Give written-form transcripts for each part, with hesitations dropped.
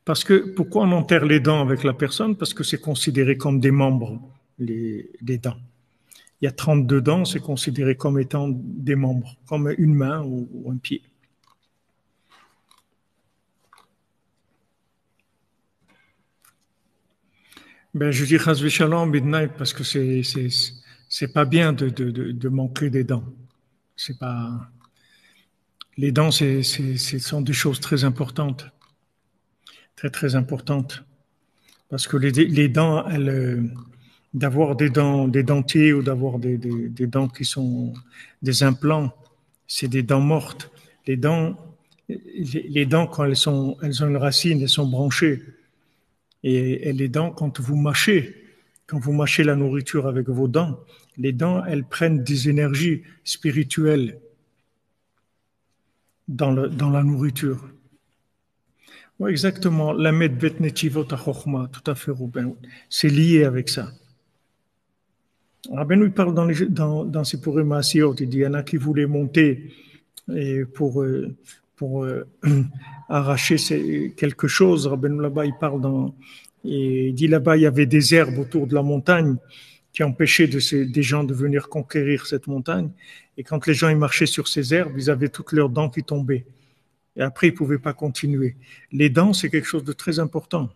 Parce que, pourquoi on enterre les dents avec la personne? Parce que c'est considéré comme des membres, les dents. Il y a 32 dents, c'est considéré comme étant des membres, comme une main ou un pied. Ben, je dis Chazvé Shalom, midnight, parce que c'est pas bien de manquer des dents. C'est pas, les dents, ce sont des choses très importantes, très, très importantes. Parce que les dents, d'avoir des dentiers ou d'avoir des dents qui sont des implants, c'est des dents mortes. Les dents, les dents, quand elles ont une racine, elles sont branchées. Et les dents, quand vous mâchez la nourriture avec vos dents, les dents, elles prennent des énergies spirituelles dans la nourriture. Oui, exactement. La medbet netivot chokhma, tout à fait, Robin. C'est lié avec ça. Rabbeinu, il parle dans ses Purim Asiyot, il dit, il y en a qui voulaient monter et pour arracher quelque chose. Rabbeinu là-bas, il parle et il dit là-bas, il y avait des herbes autour de la montagne qui empêchaient des gens de venir conquérir cette montagne. Et quand les gens ils marchaient sur ces herbes, ils avaient toutes leurs dents qui tombaient. Et après, ils ne pouvaient pas continuer. Les dents, c'est quelque chose de très important.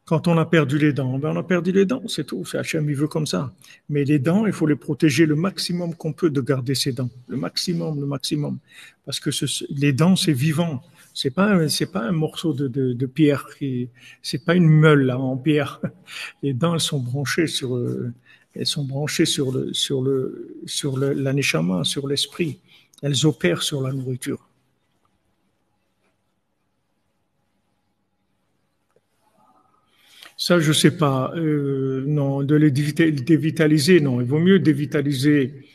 Quand on a perdu les dents, ben on a perdu les dents, c'est tout. C'est Hachem, il veut comme ça. Mais les dents, il faut les protéger le maximum qu'on peut de garder ses dents. Le maximum, le maximum. Parce que les dents, c'est vivant. C'est pas un morceau de pierre. C'est pas une meule là, en pierre. Les dents, elles sont branchées sur l'aneshama, sur l'esprit. Elles opèrent sur la nourriture. Ça, je sais pas. Non, de les dévitaliser, non. Il vaut mieux dévitaliser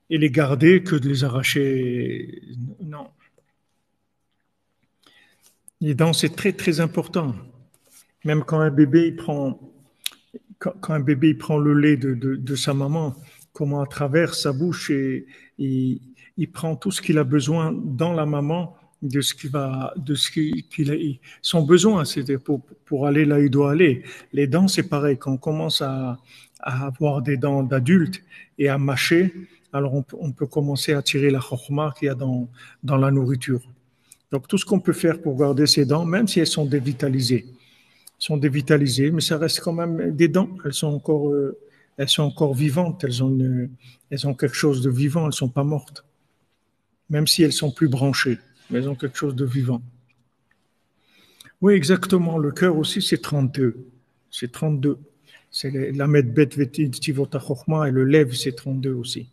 et les garder que de les arracher. Non. Les dents, c'est très, très important. Même quand un bébé il prend, quand un bébé il prend le lait de sa maman, comment à travers sa bouche et il prend tout ce qu'il a besoin dans la maman de ce qu'il a, son besoin, c'est pour aller là où il doit aller. Les dents, c'est pareil. Quand on commence à avoir des dents d'adulte et à mâcher, alors on peut commencer à tirer la chokhmah qu'il y a dans la nourriture. Donc tout ce qu'on peut faire pour garder ses dents, même si elles sont dévitalisées, mais ça reste quand même des dents. Elles sont encore vivantes. Elles ont quelque chose de vivant. Elles sont pas mortes, même si elles sont plus branchées. Mais elles ont quelque chose de vivant. Oui, exactement. Le cœur aussi, c'est 32. C'est 32. C'est la medbet vetivot chokhmah et le lève, c'est 32 aussi.